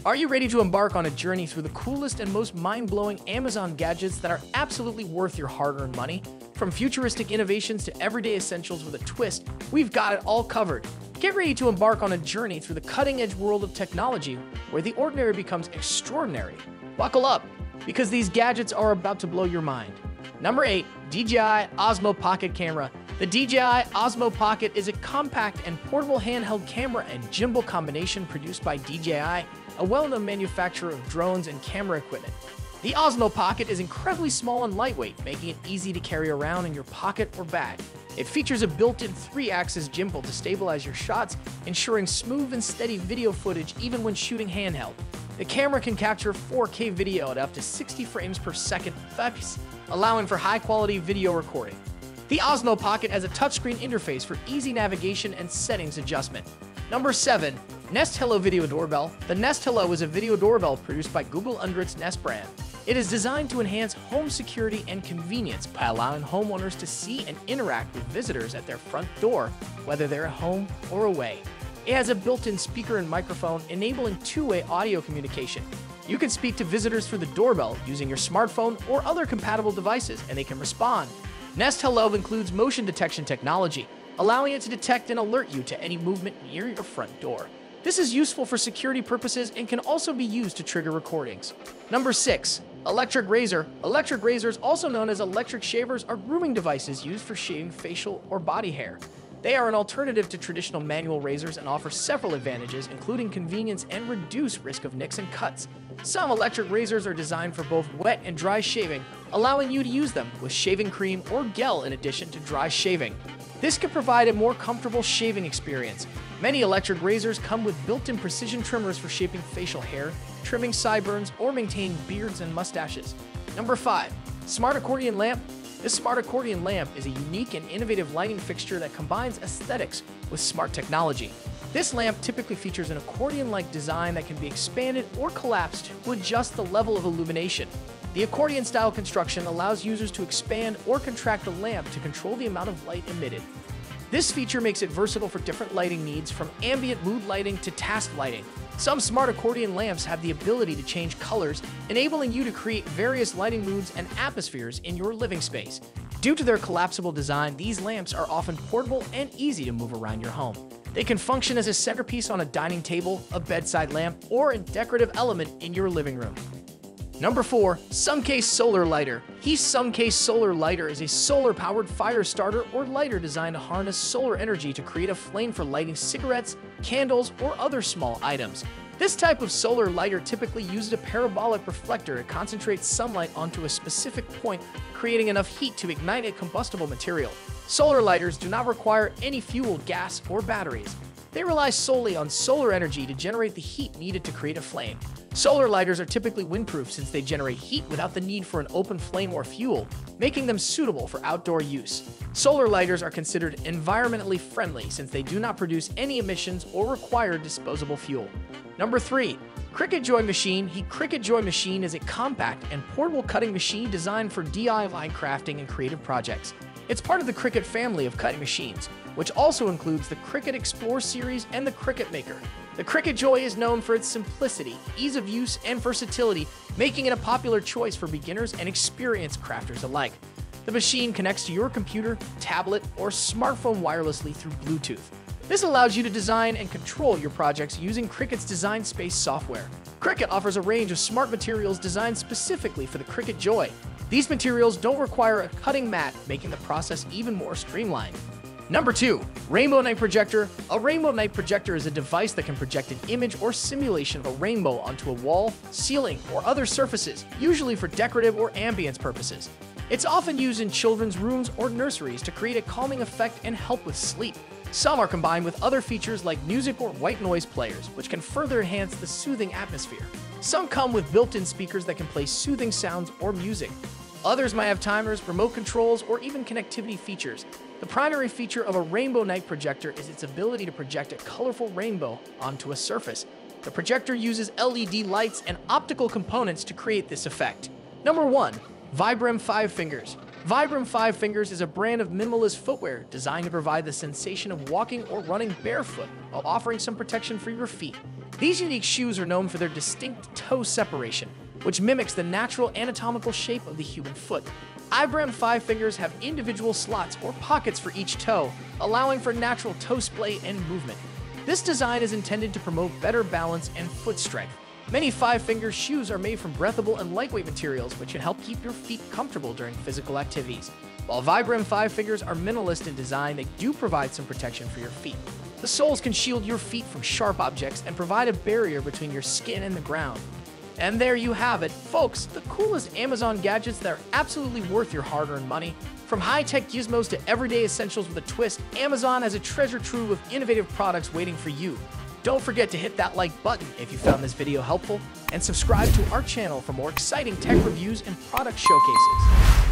Are you ready to embark on a journey through the coolest and most mind-blowing Amazon gadgets that are absolutely worth your hard-earned money? From futuristic innovations to everyday essentials with a twist, we've got it all covered. Get ready to embark on a journey through the cutting-edge world of technology where the ordinary becomes extraordinary. Buckle up, because these gadgets are about to blow your mind. Number 8. DJI Osmo Pocket Camera. The DJI Osmo Pocket is a compact and portable handheld camera and gimbal combination produced by DJI, a well-known manufacturer of drones and camera equipment. The Osmo Pocket is incredibly small and lightweight, making it easy to carry around in your pocket or bag. It features a built-in 3-axis gimbal to stabilize your shots, ensuring smooth and steady video footage even when shooting handheld. The camera can capture 4K video at up to 60 frames per second, allowing for high-quality video recording. The Osmo Pocket has a touchscreen interface for easy navigation and settings adjustment. Number 7. Nest Hello Video Doorbell. The Nest Hello is a video doorbell produced by Google under its Nest brand. It is designed to enhance home security and convenience by allowing homeowners to see and interact with visitors at their front door, whether they're at home or away. It has a built-in speaker and microphone, enabling two-way audio communication. You can speak to visitors through the doorbell using your smartphone or other compatible devices, and they can respond. Nest Hello includes motion detection technology, allowing it to detect and alert you to any movement near your front door. This is useful for security purposes and can also be used to trigger recordings. Number 6. Electric razor. Electric razors, also known as electric shavers, are grooming devices used for shaving facial or body hair. They are an alternative to traditional manual razors and offer several advantages, including convenience and reduced risk of nicks and cuts. Some electric razors are designed for both wet and dry shaving, allowing you to use them with shaving cream or gel in addition to dry shaving. This can provide a more comfortable shaving experience. Many electric razors come with built-in precision trimmers for shaping facial hair, trimming sideburns, or maintaining beards and mustaches. Number 5. Smart Accordion Lamp. This smart accordion lamp is a unique and innovative lighting fixture that combines aesthetics with smart technology. This lamp typically features an accordion-like design that can be expanded or collapsed to adjust the level of illumination. The accordion-style construction allows users to expand or contract a lamp to control the amount of light emitted. This feature makes it versatile for different lighting needs, from ambient mood lighting to task lighting. Some smart accordion lamps have the ability to change colors, enabling you to create various lighting moods and atmospheres in your living space. Due to their collapsible design, these lamps are often portable and easy to move around your home. They can function as a centerpiece on a dining table, a bedside lamp, or a decorative element in your living room. Number 4. Suncase Solar Lighter. The Suncase Solar Lighter is a solar-powered fire starter or lighter designed to harness solar energy to create a flame for lighting cigarettes, candles, or other small items. This type of solar lighter typically uses a parabolic reflector to concentrate sunlight onto a specific point, creating enough heat to ignite a combustible material. Solar lighters do not require any fuel, gas, or batteries. They rely solely on solar energy to generate the heat needed to create a flame. Solar lighters are typically windproof since they generate heat without the need for an open flame or fuel, making them suitable for outdoor use. Solar lighters are considered environmentally friendly since they do not produce any emissions or require disposable fuel. Number 3. Cricut Joy Machine. The Cricut Joy Machine is a compact and portable cutting machine designed for DIY crafting and creative projects. It's part of the Cricut family of cutting machines, which also includes the Cricut Explore series and the Cricut Maker. The Cricut Joy is known for its simplicity, ease of use, and versatility, making it a popular choice for beginners and experienced crafters alike. The machine connects to your computer, tablet, or smartphone wirelessly through Bluetooth. This allows you to design and control your projects using Cricut's Design Space software. Cricut offers a range of smart materials designed specifically for the Cricut Joy. These materials don't require a cutting mat, making the process even more streamlined. Number 2. Rainbow Night Projector. A rainbow night projector is a device that can project an image or simulation of a rainbow onto a wall, ceiling, or other surfaces, usually for decorative or ambience purposes. It's often used in children's rooms or nurseries to create a calming effect and help with sleep. Some are combined with other features like music or white noise players, which can further enhance the soothing atmosphere. Some come with built-in speakers that can play soothing sounds or music. Others might have timers, remote controls, or even connectivity features. The primary feature of a rainbow night projector is its ability to project a colorful rainbow onto a surface. The projector uses LED lights and optical components to create this effect. Number 1. Vibram 5 Fingers. Vibram 5 Fingers is a brand of minimalist footwear designed to provide the sensation of walking or running barefoot while offering some protection for your feet. These unique shoes are known for their distinct toe separation, which mimics the natural anatomical shape of the human foot. Vibram 5 fingers have individual slots or pockets for each toe, allowing for natural toe splay and movement. This design is intended to promote better balance and foot strength. Many 5-finger shoes are made from breathable and lightweight materials, which can help keep your feet comfortable during physical activities. While Vibram 5 fingers are minimalist in design, they do provide some protection for your feet. The soles can shield your feet from sharp objects and provide a barrier between your skin and the ground. And there you have it, folks, the coolest Amazon gadgets that are absolutely worth your hard-earned money. From high-tech gizmos to everyday essentials with a twist, Amazon has a treasure trove of innovative products waiting for you. Don't forget to hit that like button if you found this video helpful, and subscribe to our channel for more exciting tech reviews and product showcases.